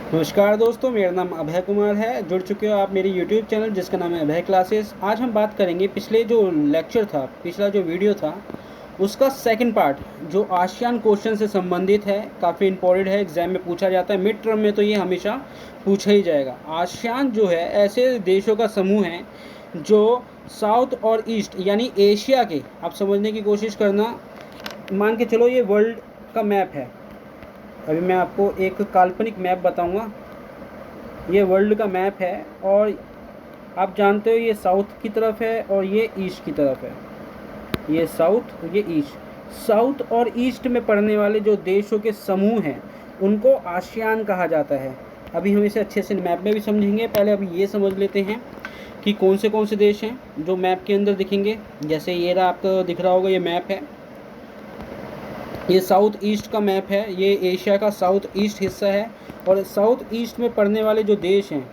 नमस्कार दोस्तों, मेरा नाम अभय कुमार है। जुड़ चुके हो आप मेरी यूट्यूब चैनल जिसका नाम है अभय क्लासेस। आज हम बात करेंगे पिछले जो लेक्चर था, पिछला जो वीडियो था उसका सेकंड पार्ट, जो आसियान क्वेश्चन से संबंधित है। काफ़ी इंपॉर्टेंट है, एग्जाम में पूछा जाता है, मिड टर्म में तो ये हमेशा पूछा ही जाएगा। आसियान जो है ऐसे देशों का समूह है जो साउथ और ईस्ट यानी एशिया के, आप समझने की कोशिश करना, मान के चलो ये वर्ल्ड का मैप है। अभी मैं आपको एक काल्पनिक मैप बताऊंगा। ये वर्ल्ड का मैप है और आप जानते हो ये साउथ की तरफ है और ये ईस्ट की तरफ है। ये साउथ और ये ईस्ट। साउथ और ईस्ट में पड़ने वाले जो देशों के समूह हैं उनको आसियान कहा जाता है। अभी हम इसे अच्छे से मैप में भी समझेंगे। पहले अभी ये समझ लेते हैं कि कौन से देश हैं जो मैप के अंदर दिखेंगे। जैसे ये रहा, आपको दिख रहा होगा, ये मैप है। ये साउथ ईस्ट का मैप है। ये एशिया का साउथ ईस्ट हिस्सा है और साउथ ईस्ट में पड़ने वाले जो देश हैं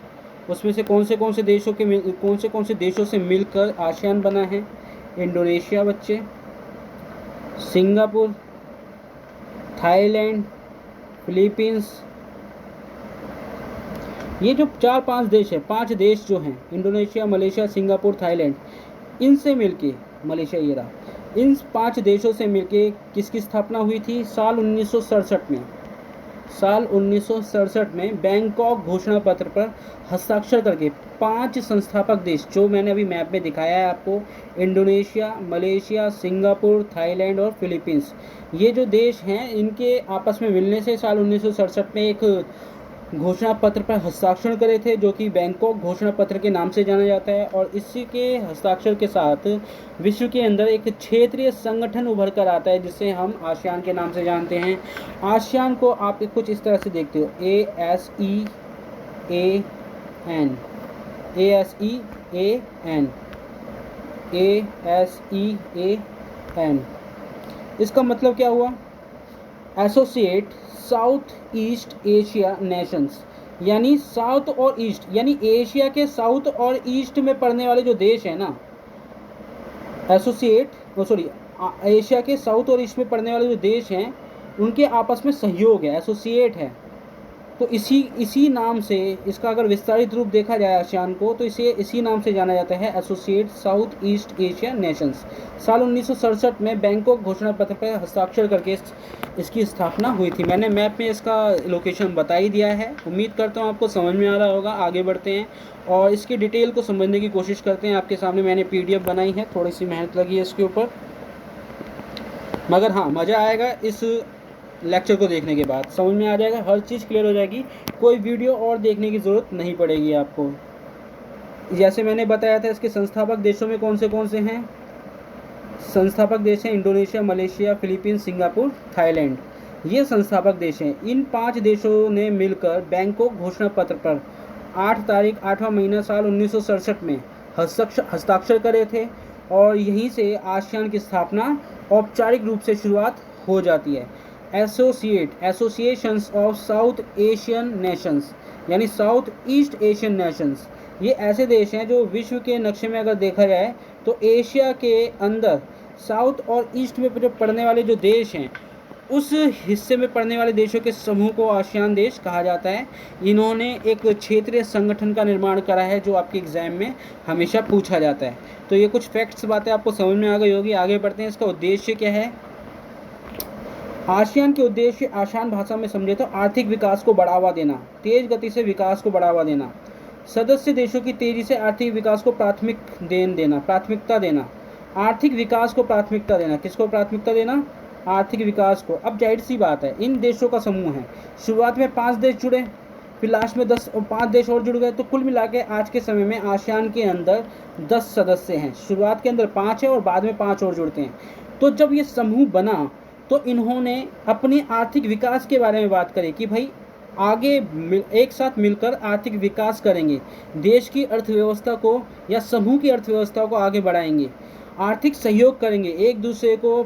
उसमें से कौन से देशों से मिलकर आसियान बना है। इंडोनेशिया बच्चे, सिंगापुर, थाईलैंड, फिलीपींस, ये जो 4-5 देश हैं, 5 देश जो हैं, इंडोनेशिया, मलेशिया, सिंगापुर, थाईलैंड, इनसे मिलके, मलेशिया ये रहा, इन 5 देशों से मिलके किसकी स्थापना हुई थी साल 1967 में। साल 1967 में बैंकॉक घोषणा पत्र पर हस्ताक्षर करके 5 संस्थापक देश, जो मैंने अभी मैप में दिखाया है आपको, इंडोनेशिया, मलेशिया, सिंगापुर, थाईलैंड और फिलीपींस, ये जो देश हैं इनके आपस में मिलने से साल 1967 में एक घोषणा पत्र पर हस्ताक्षर करे थे, जो कि बैंकॉक घोषणा पत्र के नाम से जाना जाता है। और इसी के हस्ताक्षर के साथ विश्व के अंदर एक क्षेत्रीय संगठन उभर कर आता है जिसे हम आसियान के नाम से जानते हैं। आसियान को आप कुछ इस तरह से देखते हो, ASEAN, ASEAN, ASEAN। इसका मतलब क्या हुआ? Associate south east Asia Nations, यानी साउथ और ईस्ट, यानी एशिया के साउथ और ईस्ट में पड़ने वाले जो देश हैं ना, एशिया के साउथ और ईस्ट में पड़ने वाले जो देश हैं उनके आपस में सहयोग है, एसोसिएट है। तो इसी नाम से, इसका अगर विस्तारित रूप देखा जाए आसियान को, तो इसे इसी नाम से जाना जाता है, associate south east Asia Nations. साल 1967 में बैंकॉक घोषणा पत्र पर हस्ताक्षर करके इसकी स्थापना हुई थी। मैंने मैप में इसका लोकेशन बता ही दिया है। उम्मीद करता हूँ आपको समझ में आ रहा होगा। आगे बढ़ते हैं और इसकी डिटेल को समझने की कोशिश करते हैं। आपके सामने मैंने PDF बनाई है, थोड़ी सी मेहनत लगी है इसके ऊपर, मगर हाँ, मज़ा आएगा। इस लेक्चर को देखने के बाद समझ में आ जाएगा, हर चीज़ क्लियर हो जाएगी, कोई वीडियो और देखने की ज़रूरत नहीं पड़ेगी आपको। जैसे मैंने बताया था, इसके संस्थापक देशों में कौन से हैं। संस्थापक देश हैं Indonesia, Malaysia, Philippines, Singapore, Thailand, ये संस्थापक देश हैं। इन 5 देशों ने मिलकर बैंकॉक घोषणा पत्र पर 8वां महीना साल 1967 में हस्ताक्षर करे थे और यहीं से आसियान की स्थापना औपचारिक रूप से शुरुआत हो जाती है। Associations of south Asian Nations, यानी साउथ ईस्ट एशियन नेशंस, ये ऐसे देश हैं जो विश्व के नक्शे में अगर देखा जाए तो एशिया के अंदर साउथ और ईस्ट में जो पड़ने वाले जो देश हैं उस हिस्से में पड़ने वाले देशों के समूह को आसियान देश कहा जाता है। इन्होंने एक क्षेत्रीय संगठन का निर्माण करा है जो आपके एग्जाम में हमेशा पूछा जाता है। तो ये कुछ फैक्ट्स बातें आपको समझ में आ गई होगी। आगे बढ़ते हैं। इसका उद्देश्य क्या है? आसियान के उद्देश्य आसान भाषा में समझे तो आर्थिक विकास को बढ़ावा देना, तेज गति से विकास को बढ़ावा देना, सदस्य देशों की तेजी से आर्थिक विकास को प्राथमिकता देना, आर्थिक विकास को प्राथमिकता देना। किसको प्राथमिकता देना? आर्थिक विकास को। अब जाहिर सी बात है, इन देशों का समूह है। शुरुआत में 5 देश जुड़े, फिर लास्ट में 5 देश और जुड़ गए, तो कुल मिला के आज के समय में आसियान के अंदर 10 सदस्य हैं। शुरुआत के अंदर 5 है और बाद में 5 और जुड़ते हैं। तो जब ये समूह बना तो इन्होंने अपने आर्थिक विकास के बारे में बात करी कि भाई आगे एक साथ मिलकर आर्थिक विकास करेंगे, देश की अर्थव्यवस्था को या समूह की अर्थव्यवस्था को आगे बढ़ाएंगे, आर्थिक सहयोग करेंगे, एक दूसरे को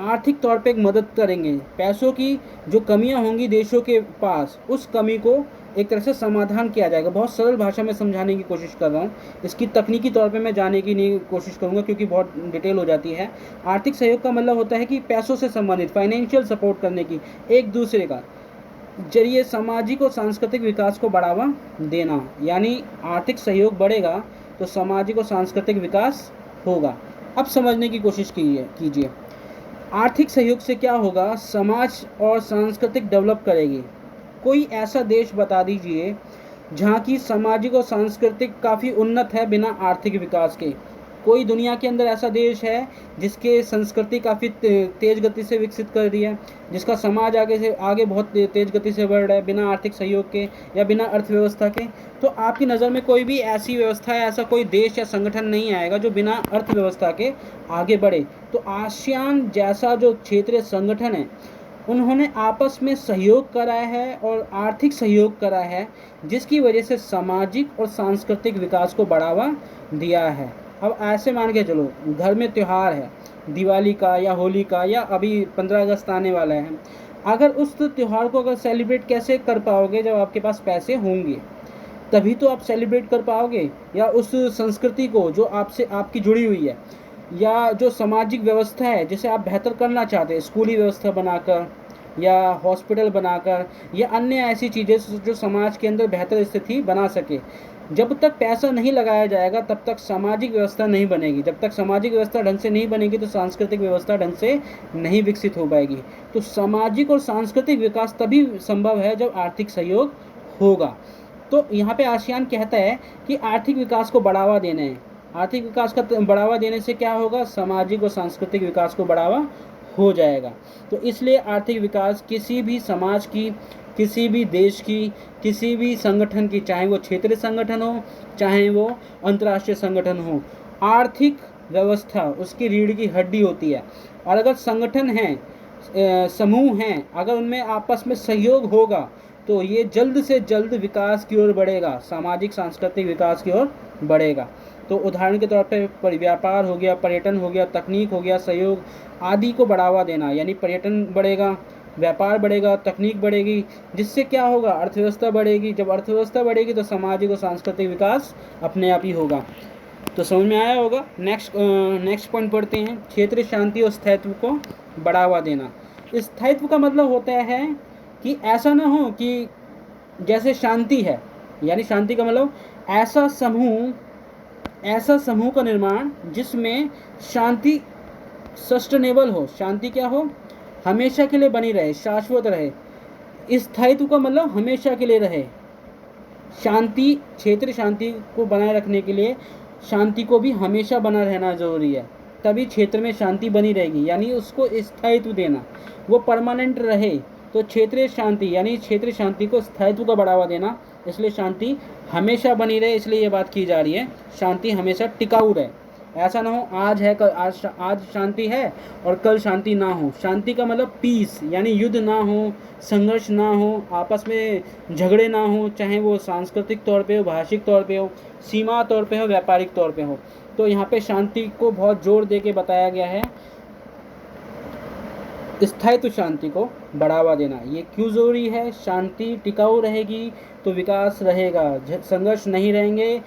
आर्थिक तौर पे मदद करेंगे, पैसों की जो कमियां होंगी देशों के पास उस कमी को एक तरह से समाधान किया जाएगा। बहुत सरल भाषा में समझाने की कोशिश कर रहा हूँ, इसकी तकनीकी तौर पे मैं जाने की नहीं कोशिश करूँगा क्योंकि बहुत डिटेल हो जाती है। आर्थिक सहयोग का मतलब होता है कि पैसों से संबंधित फाइनेंशियल सपोर्ट करने की एक दूसरे का, जरिए सामाजिक और सांस्कृतिक विकास को बढ़ावा देना, यानी आर्थिक सहयोग बढ़ेगा तो सामाजिक और सांस्कृतिक विकास होगा। अब समझने की कोशिश कीजिए। आर्थिक सहयोग से क्या होगा? समाज और सांस्कृतिक डेवलप करेगी। कोई ऐसा देश बता दीजिए जहाँ की सामाजिक और सांस्कृतिक काफ़ी उन्नत है बिना आर्थिक विकास के। कोई दुनिया के अंदर ऐसा देश है जिसके संस्कृति काफ़ी तेज़ गति से विकसित कर रही है, जिसका समाज आगे बहुत तेज़ गति से बढ़ रहा है बिना आर्थिक सहयोग के या बिना अर्थव्यवस्था के? तो आपकी नज़र में कोई भी ऐसी व्यवस्था है, ऐसा कोई देश या संगठन नहीं आएगा जो बिना अर्थव्यवस्था के आगे बढ़े। तो आसियान जैसा जो क्षेत्रीय संगठन है, उन्होंने आपस में सहयोग करा है और आर्थिक सहयोग करा है, जिसकी वजह से सामाजिक और सांस्कृतिक विकास को बढ़ावा दिया है। अब ऐसे मान के चलो, घर में त्यौहार है, दिवाली का या होली का या अभी 15 अगस्त आने वाला है। अगर उस त्यौहार को अगर सेलिब्रेट कैसे कर पाओगे? जब आपके पास पैसे होंगे तभी तो आप सेलिब्रेट कर पाओगे। या उस संस्कृति को जो आपसे आपकी जुड़ी हुई है, या जो सामाजिक व्यवस्था है जिसे आप बेहतर करना चाहते हैं, स्कूली व्यवस्था बनाकर या हॉस्पिटल बनाकर या अन्य ऐसी चीज़ें जो समाज के अंदर बेहतर स्थिति बना सके। जब तक पैसा नहीं लगाया जाएगा तब तक सामाजिक व्यवस्था नहीं बनेगी। जब तक सामाजिक व्यवस्था ढंग से नहीं बनेगी तो सांस्कृतिक व्यवस्था ढंग से नहीं विकसित हो पाएगी। तो सामाजिक और सांस्कृतिक विकास तभी संभव है जब आर्थिक सहयोग होगा। तो यहाँ पे आसियान कहता है कि आर्थिक विकास को बढ़ावा देना है। आर्थिक विकास का बढ़ावा देने से क्या होगा? सामाजिक और सांस्कृतिक विकास को बढ़ावा हो जाएगा। तो इसलिए आर्थिक विकास किसी भी समाज की, किसी भी देश की, किसी भी संगठन की, चाहे वो क्षेत्रीय संगठन हो चाहे वो अंतर्राष्ट्रीय संगठन हो, आर्थिक व्यवस्था उसकी रीढ़ की हड्डी होती है। और अगर संगठन हैं, समूह हैं, अगर उनमें आपस में सहयोग होगा तो ये जल्द से जल्द विकास की ओर बढ़ेगा, सामाजिक सांस्कृतिक विकास की ओर बढ़ेगा। तो उदाहरण के तौर पे व्यापार हो गया, पर्यटन हो गया, तकनीक हो गया, सहयोग आदि को बढ़ावा देना, यानी पर्यटन बढ़ेगा, व्यापार बढ़ेगा, तकनीक बढ़ेगी, जिससे क्या होगा? अर्थव्यवस्था बढ़ेगी। जब अर्थव्यवस्था बढ़ेगी तो सामाजिक और सांस्कृतिक विकास अपने आप ही होगा। तो समझ में आया होगा। नेक्स्ट पॉइंट पढ़ते हैं। क्षेत्रीय शांति और स्थायित्व को बढ़ावा देना। स्थायित्व का मतलब होता है कि ऐसा ना हो कि जैसे शांति है, यानी शांति का मतलब ऐसा समूह का निर्माण जिसमें शांति सस्टेनेबल हो। शांति क्या हो? हमेशा के लिए बनी रहे, शाश्वत रहे। स्थायित्व का मतलब हमेशा के लिए रहे। शांति, क्षेत्रीय शांति को बनाए रखने के लिए शांति को भी हमेशा बना रहना जरूरी है, तभी क्षेत्र में शांति बनी रहेगी, यानी उसको स्थायित्व देना, वो परमानेंट रहे। तो क्षेत्रीय शांति यानी क्षेत्रीय शांति को स्थायित्व का बढ़ावा देना, इसलिए शांति हमेशा बनी रहे, इसलिए ये बात की जा रही है शांति हमेशा टिकाऊ रहे। ऐसा ना हो आज है, आज शांति है और कल शांति ना हो। शांति का मतलब पीस, यानी युद्ध ना हो, संघर्ष ना हो, आपस में झगड़े ना हो, चाहे वो सांस्कृतिक तौर पे हो, भाषिक तौर पे हो, सीमा तौर पे हो, व्यापारिक तौर पे हो। तो यहाँ पे शांति को बहुत जोर दे के बताया गया है, स्थायित्व शांति को बढ़ावा देना। ये क्यों ज़रूरी है? शांति टिकाऊ रहेगी तो विकास रहेगा, संघर्ष नहीं रहेंगे।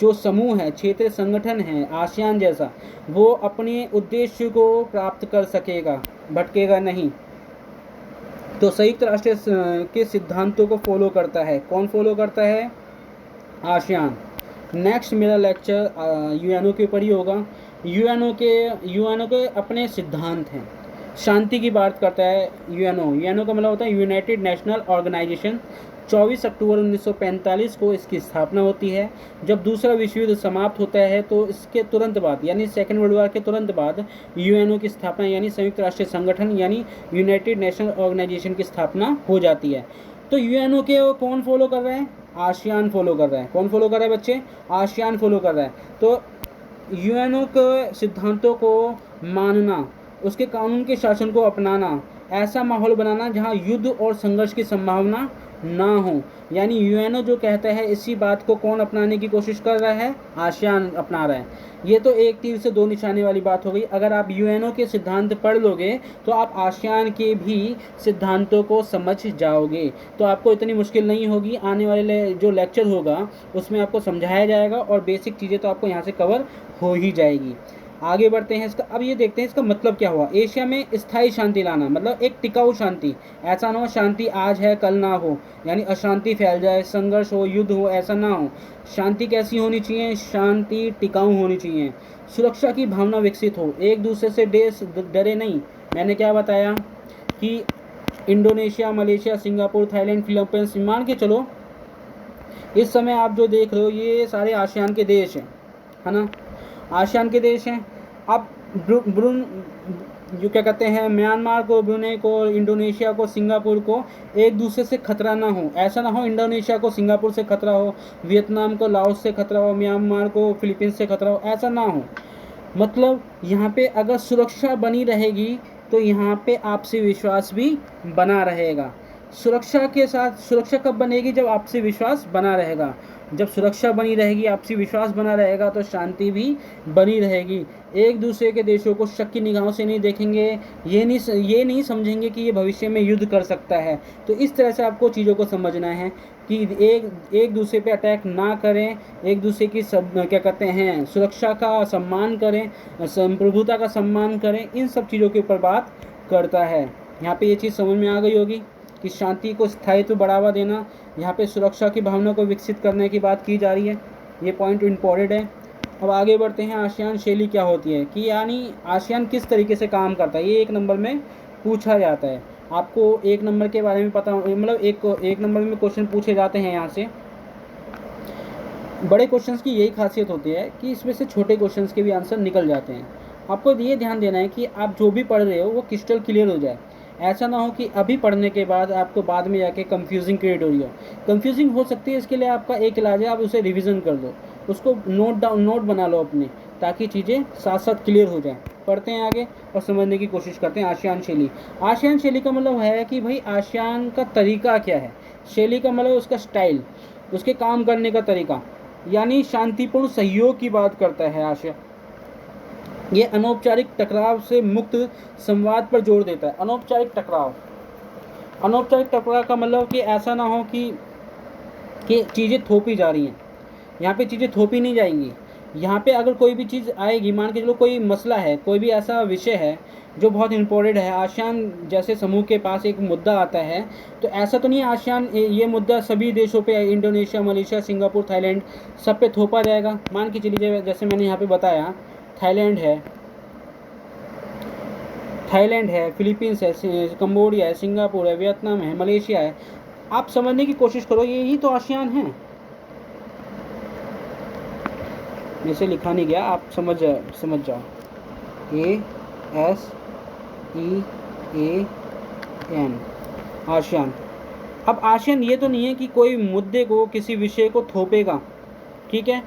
जो समूह है, क्षेत्रीय संगठन है आसियान जैसा, वो अपने उद्देश्य को प्राप्त कर सकेगा, भटकेगा नहीं। तो संयुक्त राष्ट्र के सिद्धांतों को फॉलो करता है। कौन फॉलो करता है? आसियान। नेक्स्ट मेरा लेक्चर यूएनओ के ऊपर ही होगा। यूएनओ के अपने सिद्धांत हैं। शांति की बात करता है यूएनओ का मतलब होता है यूनाइटेड नेशनल ऑर्गेनाइजेशन। 24 अक्टूबर 1945 को इसकी स्थापना होती है। जब दूसरा विश्व युद्ध समाप्त होता है तो इसके तुरंत बाद, यानी सेकेंड वर्ल्ड वॉर के तुरंत बाद यूएनओ की स्थापना, यानी संयुक्त राष्ट्र संगठन यानी यूनाइटेड नेशनल ऑर्गेनाइजेशन की स्थापना हो जाती है। तो यूएनओ के कौन फॉलो कर रहे हैं? आसियान फॉलो कर रहा है। कौन फॉलो कर रहा है बच्चे? आसियान फॉलो कर रहा है। तो यूएनओ के सिद्धांतों को मानना, उसके कानून के शासन को अपनाना, ऐसा माहौल बनाना जहां युद्ध और संघर्ष की संभावना ना हो, यानी यूएनओ जो कहता है इसी बात को कौन अपनाने की कोशिश कर रहा है? आसियान अपना रहा है। ये तो एक तीर से दो निशाने वाली बात हो गई। अगर आप यूएनओ के सिद्धांत पढ़ लोगे तो आप आसियान के भी सिद्धांतों को समझ जाओगे, तो आपको इतनी मुश्किल नहीं होगी। आने वाले जो लेक्चर होगा उसमें आपको समझाया जाएगा और बेसिक चीज़ें तो आपको यहाँ से कवर हो ही जाएगी। आगे बढ़ते हैं इसका, अब ये देखते हैं इसका मतलब क्या हुआ। एशिया में स्थायी शांति लाना, मतलब एक टिकाऊ शांति। ऐसा ना हो शांति आज है कल ना हो, यानी अशांति फैल जाए, संघर्ष हो, युद्ध हो, ऐसा ना हो। शांति कैसी होनी चाहिए? शांति टिकाऊ होनी चाहिए। सुरक्षा की भावना विकसित हो, एक दूसरे से देश डरे नहीं। मैंने क्या बताया कि Indonesia, Malaysia, Singapore, Thailand, Philippines, मान के चलो इस समय आप जो देख रहे हो ये सारे आसियान के देश हैं, है ना, आसियान के देश हैं। अब ब्रून जो क्या कहते हैं, म्यांमार को, ब्रुनेई को, इंडोनेशिया को, सिंगापुर को एक दूसरे से खतरा ना हो। ऐसा ना हो इंडोनेशिया को सिंगापुर से खतरा हो, वियतनाम को लाओस से खतरा हो, म्यांमार को फिलीपींस से खतरा हो, ऐसा ना हो। मतलब यहाँ पे अगर सुरक्षा बनी रहेगी तो यहाँ पे आपसी विश्वास भी बना रहेगा। सुरक्षा के साथ, सुरक्षा कब बनेगी? जब आपसी विश्वास बना रहेगा। जब सुरक्षा बनी रहेगी, आपसी विश्वास बना रहेगा, तो शांति भी बनी रहेगी। एक दूसरे के देशों को शक की निगाहों से नहीं देखेंगे, ये नहीं समझेंगे कि ये भविष्य में युद्ध कर सकता है। तो इस तरह से आपको चीज़ों को समझना है कि एक दूसरे पे अटैक ना करें, एक दूसरे की क्या कहते हैं, सुरक्षा का सम्मान करें, संप्रभुता का सम्मान करें, इन सब चीज़ों के ऊपर बात करता है। यहाँ पे ये चीज़ समझ में आ गई होगी कि शांति को स्थायित्व बढ़ावा देना, यहाँ पे सुरक्षा की भावना को विकसित करने की बात की जा रही है। ये पॉइंट इम्पोर्टेंट है। अब आगे बढ़ते हैं, आसियान शैली क्या होती है, कि यानी आसियान किस तरीके से काम करता है, ये एक नंबर में पूछा जाता है। आपको एक नंबर के बारे में पता, मतलब एक नंबर में क्वेश्चन पूछे जाते हैं यहाँ से। बड़े क्वेश्चंस की यही खासियत होती है कि इसमें से छोटे क्वेश्चंस के भी आंसर निकल जाते हैं। आपको ये ध्यान देना है कि आप जो भी पढ़ रहे हो वो क्रिस्टल क्लियर हो जाए। ऐसा ना हो कि अभी पढ़ने के बाद आपको बाद में जाके कंफ्यूजिंग क्रिएट हो रही हो। कंफ्यूजिंग हो सकती है, इसके लिए आपका एक इलाज है, आप उसे रिवीजन कर लो, उसको नोट बना लो अपने, ताकि चीज़ें साथ साथ क्लियर हो जाएं। पढ़ते हैं आगे और समझने की कोशिश करते हैं। आसियान शैली, आसियान शैली का मतलब है कि भाई आसियान का तरीका क्या है। शैली का मतलब उसका स्टाइल, उसके काम करने का तरीका, यानी शांतिपूर्ण सहयोग की बात करता है आसियान। ये अनौपचारिक टकराव से मुक्त संवाद पर जोर देता है। अनौपचारिक टकराव, अनौपचारिक टकराव का मतलब कि ऐसा ना हो कि चीज़ें थोपी जा रही हैं। यहाँ पे चीज़ें थोपी नहीं जाएंगी। यहाँ पे अगर कोई भी चीज़ आएगी, मान के चलो कोई मसला है, कोई भी ऐसा विषय है जो बहुत इम्पोर्टेंट है, आसियान जैसे समूह के पास एक मुद्दा आता है, तो ऐसा तो नहीं है आसियान ये मुद्दा सभी देशों पे, इंडोनेशिया, मलेशिया, सिंगापुर, थाईलैंड, सब पे थोपा जाएगा। मान के चलिए जैसे मैंने यहाँ पे बताया, थाईलैंड है, फिलीपींस है, कंबोडिया है, सिंगापुर है, वियतनाम है, मलेशिया है। आप समझने की कोशिश करो, यही तो आसियान है। जैसे लिखा नहीं गया, आप समझ जाओ। ASEAN, ASEAN. अब आसियान ये तो नहीं है कि कोई मुद्दे को, किसी विषय को थोपेगा, ठीक है।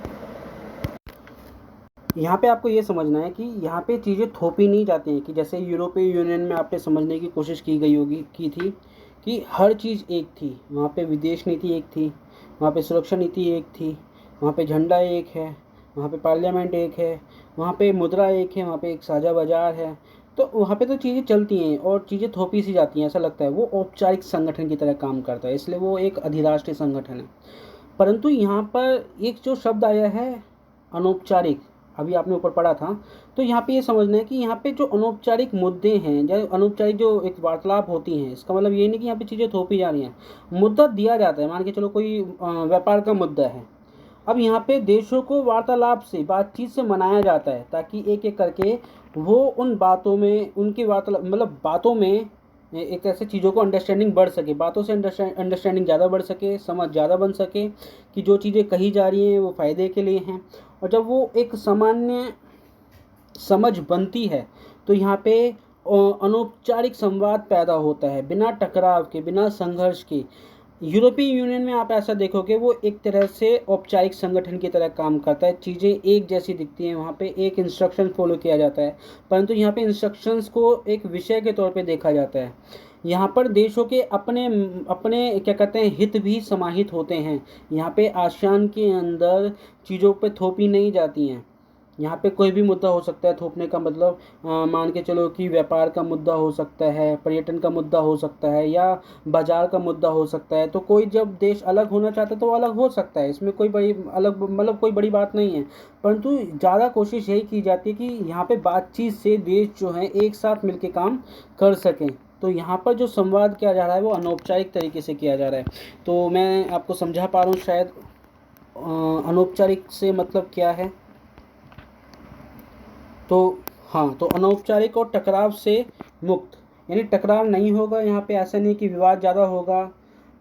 यहाँ पे आपको ये समझना है कि यहाँ पे चीज़ें थोपी नहीं जाती हैं, कि जैसे यूरोपीय यूनियन में आपने समझने की कोशिश की थी कि हर चीज़ एक थी। वहाँ पे विदेश नीति एक थी, वहाँ पे सुरक्षा नीति एक थी, वहाँ पे झंडा एक है, वहाँ पे पार्लियामेंट एक है, वहाँ पे मुद्रा एक है, वहाँ पे एक साझा बाजार है। तो वहाँ पे तो चीज़ें चलती हैं और चीज़ें थोपी सी जाती हैं, ऐसा लगता है। वो औपचारिक संगठन की तरह काम करता है, इसलिए वो एक अधिराष्ट्रीय संगठन है। परंतु यहाँ पर एक जो शब्द आया है अनौपचारिक, अभी आपने ऊपर पढ़ा था, तो यहाँ पे ये समझना है कि यहाँ पे जो अनौपचारिक मुद्दे हैं, जो अनौपचारिक जो एक वार्तालाप होती हैं, इसका मतलब ये नहीं कि यहाँ पे चीज़ें थोपी जा रही हैं। मुद्दा दिया जाता है, मान के चलो कोई व्यापार का मुद्दा है। अब यहाँ पे देशों को वार्तालाप से, बातचीत से मनाया जाता है, ताकि एक एक करके वो उन बातों में, उनकी वार्तालाप मतलब बातों में एक ऐसे चीज़ों को अंडरस्टैंडिंग बढ़ सके, बातों से अंडरस्टैंडिंग ज़्यादा बढ़ सके, समझ ज़्यादा बन सके कि जो चीज़ें कही जा रही हैं वो फ़ायदे के लिए हैं। और जब वो एक सामान्य समझ बनती है तो यहाँ पे अनौपचारिक संवाद पैदा होता है, बिना टकराव के, बिना संघर्ष के। यूरोपीय यूनियन में आप ऐसा देखोगे, वो एक तरह से औपचारिक संगठन की तरह काम करता है। चीज़ें एक जैसी दिखती हैं, वहाँ पे एक इंस्ट्रक्शन फॉलो किया जाता है, परंतु यहाँ पे इंस्ट्रक्शंस को एक विषय के तौर पे देखा जाता है। यहाँ पर देशों के अपने अपने क्या कहते हैं, हित भी समाहित होते हैं। यहाँ पे आसियान के अंदर चीज़ों पे थोपी नहीं जाती हैं, यहाँ पे कोई भी मुद्दा हो सकता है। थोपने का मतलब मान के चलो कि व्यापार का मुद्दा हो सकता है, पर्यटन का मुद्दा हो सकता है, या बाजार का मुद्दा हो सकता है। तो कोई जब देश अलग होना चाहता है तो वो अलग हो सकता है, इसमें कोई बड़ी अलग मतलब कोई बड़ी बात नहीं है। परंतु ज़्यादा कोशिश यही की जाती है कि यहाँ पे बातचीत से देश जो है एक साथ मिलकर काम कर सकें। तो यहाँ पर जो संवाद किया जा रहा है वो अनौपचारिक तरीके से किया जा रहा है। तो मैं आपको समझा पा रहा हूँ शायद अनौपचारिक से मतलब क्या है। तो हाँ, तो अनौपचारिक और टकराव से मुक्त, यानी टकराव नहीं होगा यहाँ पे। ऐसा नहीं कि विवाद ज़्यादा होगा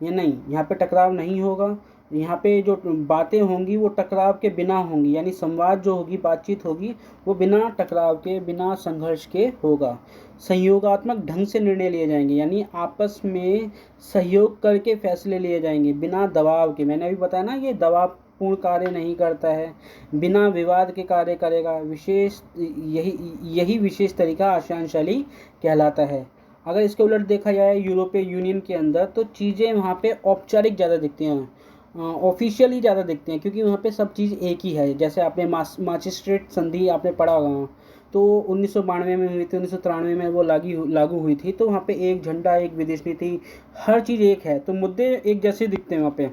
या नहीं, यहाँ पे टकराव नहीं होगा। यहाँ पे जो बातें होंगी वो टकराव के बिना होंगी, यानी संवाद जो होगी, बातचीत होगी, वो बिना टकराव के, बिना संघर्ष के होगा। सहयोगात्मक ढंग से निर्णय लिए जाएंगे, यानी आपस में सहयोग करके फैसले लिए जाएंगे बिना दबाव के। मैंने अभी बताया ना, ये दबाव पूर्ण कार्य नहीं करता है, बिना विवाद के कार्य करेगा। विशेष यही विशेष तरीका आसियान शैली कहलाता है। अगर इसके उलट देखा जाए यूरोपीय यूनियन के अंदर, तो चीज़ें वहाँ पे औपचारिक ज़्यादा दिखती हैं, ऑफिशियली ज़्यादा दिखते हैं, क्योंकि वहाँ पे सब चीज़ एक ही है। जैसे आपने मास्ट्रिक्ट संधि आपने पढ़ा होगा, तो 1992 में हुई थी, 1993 में वो लागू हुई थी। तो वहाँ पे एक झंडा, एक विदेश नीति, हर चीज़ एक है, तो मुद्दे एक जैसे दिखते हैं वहाँ पे।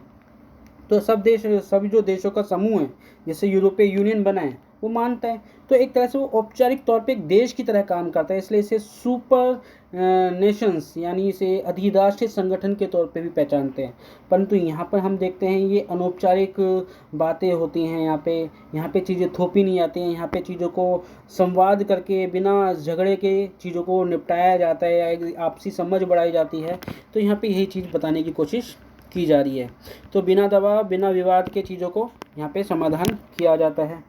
तो सभी जो देशों का समूह है, जैसे यूरोपीय यूनियन बना है, वो मानता है। तो एक तरह से वो औपचारिक तौर पे एक देश की तरह काम करता है, इसलिए इसे सुपर नेशंस यानी इसे अधिराष्ट्रीय संगठन के तौर पे भी पहचानते हैं। परंतु यहाँ पर हम देखते हैं ये अनौपचारिक बातें होती हैं। यहाँ पे चीज़ें थोपी नहीं जाती हैं, यहाँ पे चीज़ों को संवाद करके बिना झगड़े के चीज़ों को निपटाया जाता है, या एक आपसी समझ बढ़ाई जाती है। तो यहाँ पे यही चीज़ बताने की कोशिश की जा रही है। तो बिना दबाव, बिना विवाद के चीज़ों को यहाँ पे समाधान किया जाता है।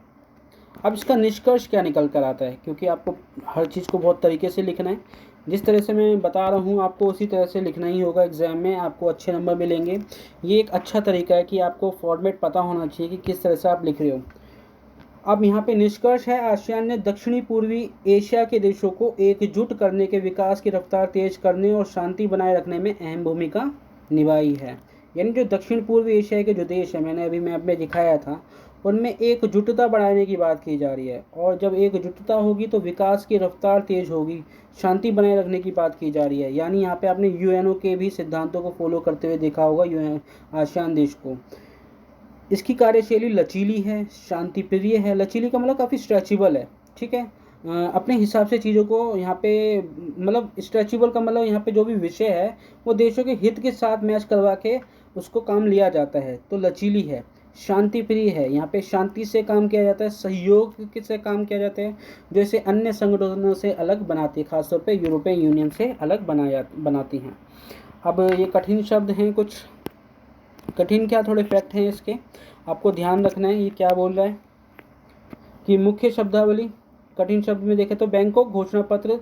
अब इसका निष्कर्ष क्या निकल कर आता है, क्योंकि आपको हर चीज़ को बहुत तरीके से लिखना है। जिस तरह से मैं बता रहा हूँ आपको उसी तरह से लिखना ही होगा, एग्ज़ाम में आपको अच्छे नंबर मिलेंगे। ये एक अच्छा तरीका है कि आपको फॉर्मेट पता होना चाहिए कि किस तरह से आप लिख रहे हो। अब यहाँ पे निष्कर्ष है, आसियान ने दक्षिणी पूर्वी एशिया के देशों को एकजुट करने के, विकास की रफ्तार तेज करने और शांति बनाए रखने में अहम भूमिका निभाई है। यानी जो दक्षिण पूर्व एशिया के जो देश हैं, मैंने अभी मैप में दिखाया था, उनमें एकजुटता बढ़ाने की बात की जा रही है। और जब एकजुटता होगी तो विकास की रफ्तार तेज होगी, शांति बनाए रखने की बात की जा रही है। यानी यहाँ पे आपने यूएनओ के भी सिद्धांतों को फॉलो करते हुए देखा होगा यूएन आसियान देश को। इसकी कार्यशैली लचीली है, शांति प्रिय है। लचीली का मतलब काफ़ी स्ट्रेचेबल है, ठीक है। अपने हिसाब से चीज़ों को यहाँ पे मतलब स्ट्रेचेबल का मतलब यहाँ पे जो भी विषय है वो देशों के हित के साथ मैच करवा के उसको काम लिया जाता है। तो लचीली है, शांति प्रिय है, यहाँ पे शांति से काम किया जाता है, सहयोग से काम किया जाता है, जो इसे अन्य संगठनों से अलग बनाती है, खासतौर पे यूरोपियन यूनियन से अलग बनाती हैं। अब ये कठिन शब्द हैं, कुछ कठिन क्या, थोड़े फैक्ट हैं इसके, आपको ध्यान रखना है। ये क्या बोल रहा है कि मुख्य शब्दावली, कठिन शब्द में देखें तो बैंकॉक घोषणा पत्र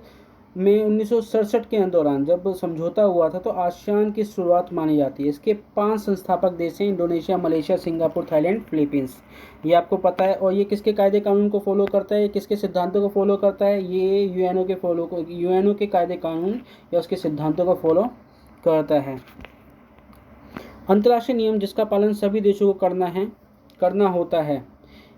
में 1967 के दौरान जब समझौता हुआ था, तो आसियान की शुरुआत मानी जाती है। इसके 5 संस्थापक देश हैं, Indonesia, Malaysia, Singapore, Thailand, Philippines. ये आपको पता है। और ये किसके कायदे कानून को फॉलो करता है, किसके सिद्धांतों को फॉलो करता है, ये यूएनओ के कायदे कानून या उसके सिद्धांतों को फॉलो करता है। अंतर्राष्ट्रीय नियम जिसका पालन सभी देशों को करना होता है,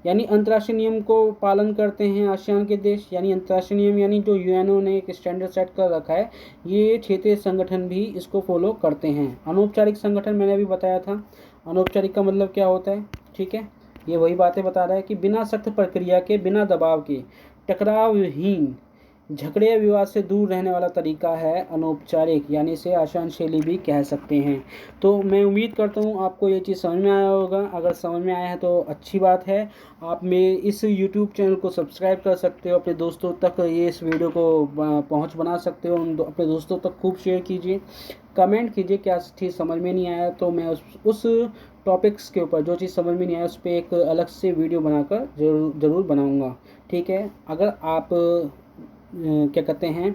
यानी अंतर्राष्ट्रीय नियम को पालन करते हैं आसियान के देश। यानी अंतर्राष्ट्रीय नियम यानी जो यूएनओ ने एक स्टैंडर्ड सेट कर रखा है, ये क्षेत्रीय संगठन भी इसको फॉलो करते हैं। अनौपचारिक संगठन मैंने अभी बताया था, अनौपचारिक का मतलब क्या होता है, ठीक है। ये वही बातें बता रहा है कि बिना सख्त प्रक्रिया के, बिना दबाव के, टकरावहीन, झगड़े या विवाद से दूर रहने वाला तरीका है अनौपचारिक, यानी इसे आसान शैली भी कह सकते हैं। तो मैं उम्मीद करता हूँ आपको ये चीज़ समझ में आया होगा। अगर समझ में आया है तो अच्छी बात है। आप मेरे इस YouTube चैनल को सब्सक्राइब कर सकते हो, अपने दोस्तों तक ये इस वीडियो को पहुँच बना सकते हो, अपने दोस्तों तक खूब शेयर कीजिए, कमेंट कीजिए क्या चीज़ समझ में नहीं आया, तो मैं उस टॉपिक्स के ऊपर जो चीज़ समझ में नहीं आया उस पर एक अलग से वीडियो बनाकर ज़रूर बनाऊँगा, ठीक है। अगर आप क्या कहते हैं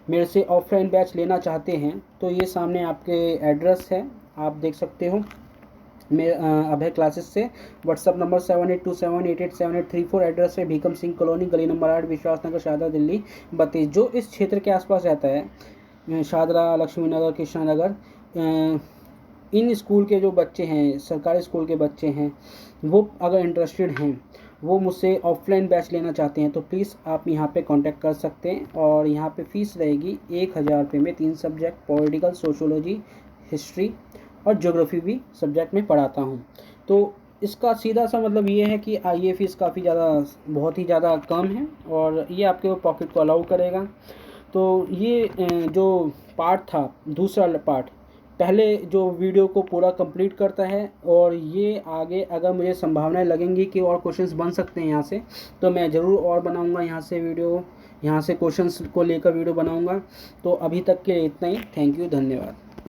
मेरे से ऑफलाइन बैच लेना चाहते हैं तो ये सामने आपके एड्रेस है, आप देख सकते हो। मेरे अभय क्लासेस से व्हाट्सअप नंबर 7827887834, एड्रेस है भीकम सिंह कॉलोनी, गली नंबर 8, विश्वास नगर, शारदा, दिल्ली 32। जो इस क्षेत्र के आसपास रहता है, शादरा, लक्ष्मी नगर, कृष्णा नगर, इन स्कूल के जो बच्चे हैं, सरकारी स्कूल के बच्चे हैं, वो अगर इंटरेस्टेड हैं वो मुझसे ऑफलाइन बैच लेना चाहते हैं तो प्लीज़ आप यहाँ पे कांटेक्ट कर सकते हैं। और यहाँ पे फ़ीस रहेगी 1000 रुपये में 3 सब्जेक्ट, पॉलिटिकल, सोशोलॉजी, हिस्ट्री और ज्योग्राफी भी सब्जेक्ट में पढ़ाता हूँ। तो इसका सीधा सा मतलब ये है कि ये फ़ीस काफ़ी ज़्यादा, बहुत ही ज़्यादा कम है और ये आपके पॉकेट को अलाउ करेगा। तो ये जो पार्ट था, दूसरा पार्ट, पहले जो वीडियो को पूरा कंप्लीट करता है और ये आगे अगर मुझे संभावनाएं लगेंगी कि और क्वेश्चंस बन सकते हैं यहाँ से, तो मैं ज़रूर और बनाऊंगा यहाँ से वीडियो, यहाँ से क्वेश्चंस को लेकर वीडियो बनाऊंगा। तो अभी तक के लिए इतना ही। थैंक यू, धन्यवाद।